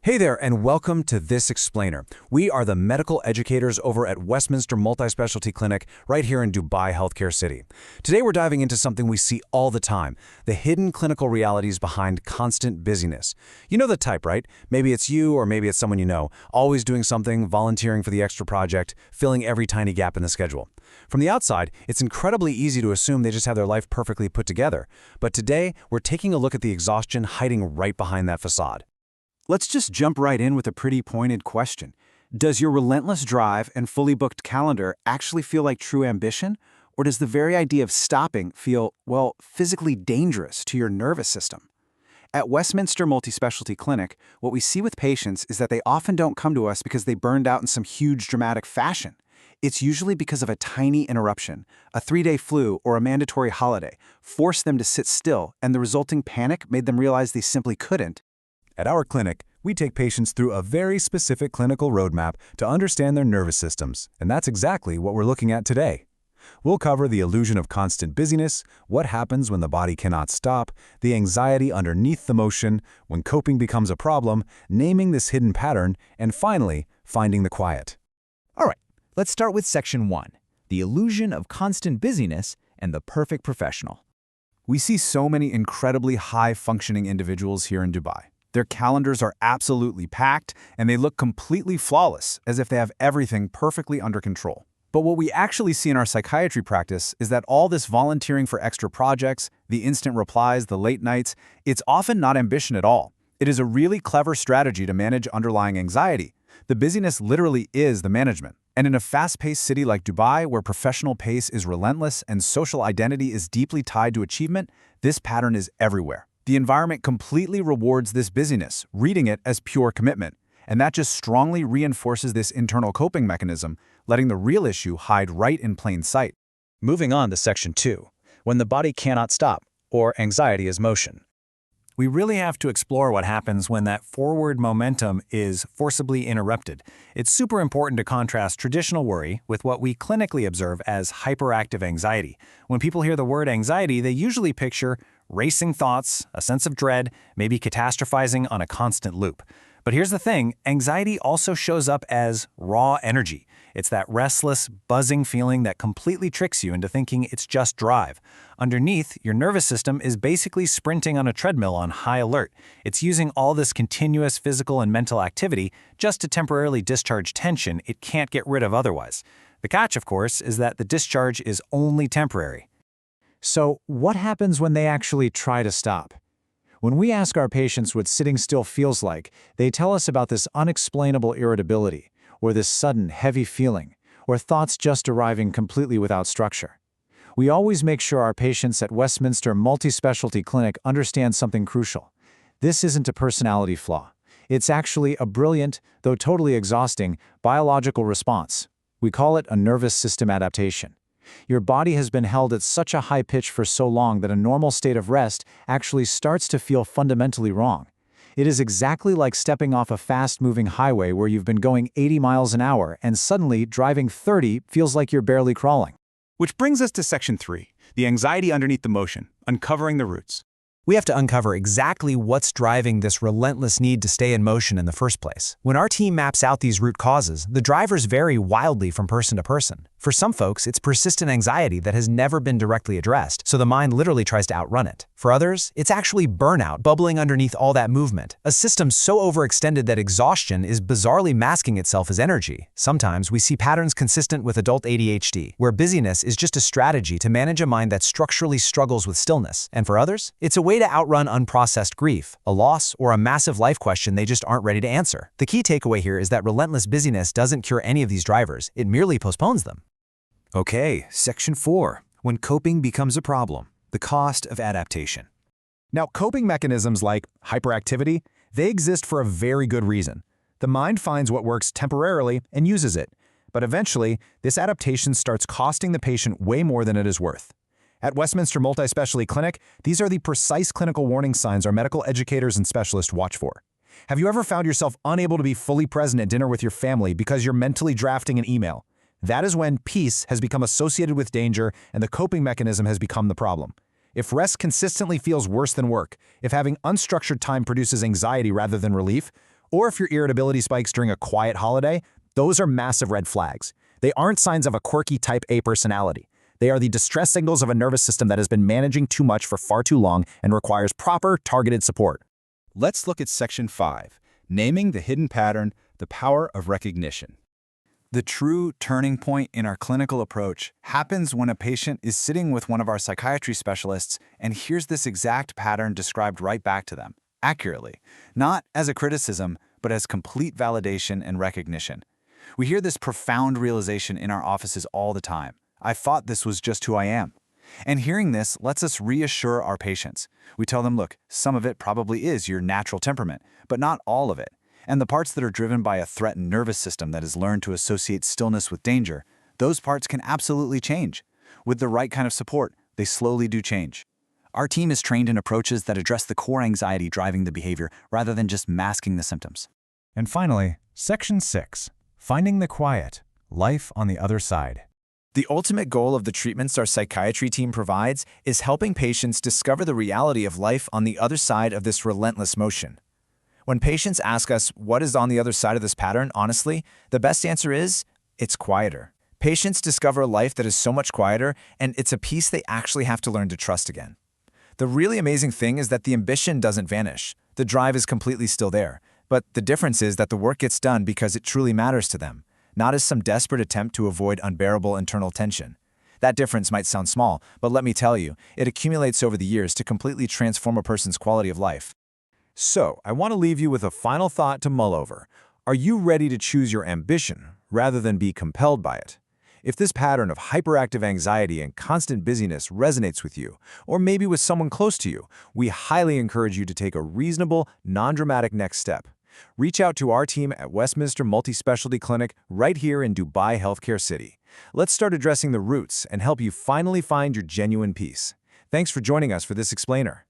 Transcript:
Hey there, and welcome to This Explainer. We are the medical educators over at Westminster Multispecialty Clinic right here in Dubai Healthcare City. Today we're diving into something we see all the time, the hidden clinical realities behind constant busyness. You know the type, right? Maybe it's you or maybe it's someone you know, always doing something, volunteering for the extra project, filling every tiny gap in the schedule. From the outside, it's incredibly easy to assume they just have their life perfectly put together. But today, we're taking a look at the exhaustion hiding right behind that facade. Let's just jump right in with a pretty pointed question. Does your relentless drive and fully booked calendar actually feel like true ambition? Or does the very idea of stopping feel, well, physically dangerous to your nervous system? At Westminster Multispecialty Clinic, what we see with patients is that they often don't come to us because they burned out in some huge dramatic fashion. It's usually because of a tiny interruption, a 3-day flu or a mandatory holiday, forced them to sit still, and the resulting panic made them realize they simply couldn't. At our clinic, we take patients through a very specific clinical roadmap to understand their nervous systems, and that's exactly what we're looking at today. We'll cover the illusion of constant busyness, what happens when the body cannot stop, the anxiety underneath the motion, when coping becomes a problem, naming this hidden pattern, and finally, finding the quiet. All right, let's start with Section 1, the illusion of constant busyness and the perfect professional. We see so many incredibly high-functioning individuals here in Dubai. Their calendars are absolutely packed, and they look completely flawless, as if they have everything perfectly under control. But what we actually see in our psychiatry practice is that all this volunteering for extra projects, the instant replies, the late nights, it's often not ambition at all. It is a really clever strategy to manage underlying anxiety. The busyness literally is the management. And in a fast-paced city like Dubai, where professional pace is relentless and social identity is deeply tied to achievement, this pattern is everywhere. The environment completely rewards this busyness, reading it as pure commitment. And that just strongly reinforces this internal coping mechanism, letting the real issue hide right in plain sight. Moving on to Section 2, when the body cannot stop, or anxiety is motion. We really have to explore what happens when that forward momentum is forcibly interrupted. It's super important to contrast traditional worry with what we clinically observe as hyperactive anxiety. When people hear the word anxiety, they usually picture racing thoughts, a sense of dread, maybe catastrophizing on a constant loop. But here's the thing, anxiety also shows up as raw energy. It's that restless, buzzing feeling that completely tricks you into thinking it's just drive. Underneath, your nervous system is basically sprinting on a treadmill on high alert. It's using all this continuous physical and mental activity just to temporarily discharge tension it can't get rid of otherwise. The catch, of course, is that the discharge is only temporary. So, what happens when they actually try to stop? When we ask our patients what sitting still feels like, they tell us about this unexplainable irritability, or this sudden, heavy feeling, or thoughts just arriving completely without structure. We always make sure our patients at Westminster Multispecialty Clinic understand something crucial. This isn't a personality flaw. It's actually a brilliant, though totally exhausting, biological response. We call it a nervous system adaptation. Your body has been held at such a high pitch for so long that a normal state of rest actually starts to feel fundamentally wrong. It is exactly like stepping off a fast-moving highway where you've been going 80 miles an hour and suddenly driving 30 feels like you're barely crawling. Which brings us to Section 3, the anxiety underneath the motion, uncovering the roots. We have to uncover exactly what's driving this relentless need to stay in motion in the first place. When our team maps out these root causes, the drivers vary wildly from person to person. For some folks, it's persistent anxiety that has never been directly addressed, so the mind literally tries to outrun it. For others, it's actually burnout bubbling underneath all that movement, a system so overextended that exhaustion is bizarrely masking itself as energy. Sometimes we see patterns consistent with adult ADHD, where busyness is just a strategy to manage a mind that structurally struggles with stillness. And for others, it's a way to outrun unprocessed grief, a loss, or a massive life question they just aren't ready to answer. The key takeaway here is that relentless busyness doesn't cure any of these drivers, it merely postpones them. Okay, Section 4, when coping becomes a problem, the cost of adaptation. Now, coping mechanisms like hyperactivity, they exist for a very good reason. The mind finds what works temporarily and uses it, but eventually, this adaptation starts costing the patient way more than it is worth. At Westminster Multispecialty Clinic, these are the precise clinical warning signs our medical educators and specialists watch for. Have you ever found yourself unable to be fully present at dinner with your family because you're mentally drafting an email? That is when peace has become associated with danger and the coping mechanism has become the problem. If rest consistently feels worse than work, if having unstructured time produces anxiety rather than relief, Or if your irritability spikes during a quiet holiday, those are massive red flags. They aren't signs of a quirky type A personality. They are the distress signals of a nervous system that has been managing too much for far too long and requires proper, targeted support. Let's look at Section 5, Naming the Hidden Pattern, the Power of Recognition. The true turning point in our clinical approach happens when a patient is sitting with one of our psychiatry specialists and hears this exact pattern described right back to them, accurately, not as a criticism, but as complete validation and recognition. We hear this profound realization in our offices all the time. I thought this was just who I am. And hearing this lets us reassure our patients. We tell them, look, some of it probably is your natural temperament, but not all of it. And the parts that are driven by a threatened nervous system that has learned to associate stillness with danger, those parts can absolutely change. With the right kind of support, they slowly do change. Our team is trained in approaches that address the core anxiety driving the behavior rather than just masking the symptoms. And finally, Section 6, Finding the Quiet, Life on the Other Side. The ultimate goal of the treatments our psychiatry team provides is helping patients discover the reality of life on the other side of this relentless motion. When patients ask us what is on the other side of this pattern, honestly, the best answer is, it's quieter. Patients discover a life that is so much quieter, and it's a piece they actually have to learn to trust again. The really amazing thing is that the ambition doesn't vanish. The drive is completely still there. But the difference is that the work gets done because it truly matters to them, not as some desperate attempt to avoid unbearable internal tension. That difference might sound small, but let me tell you, it accumulates over the years to completely transform a person's quality of life. So, I want to leave you with a final thought to mull over. Are you ready to choose your ambition rather than be compelled by it? If this pattern of hyperactive anxiety and constant busyness resonates with you, or maybe with someone close to you, we highly encourage you to take a reasonable, non-dramatic next step. Reach out to our team at Westminster Multispecialty Clinic right here in Dubai Healthcare City. Let's start addressing the roots and help you finally find your genuine peace. Thanks for joining us for this explainer.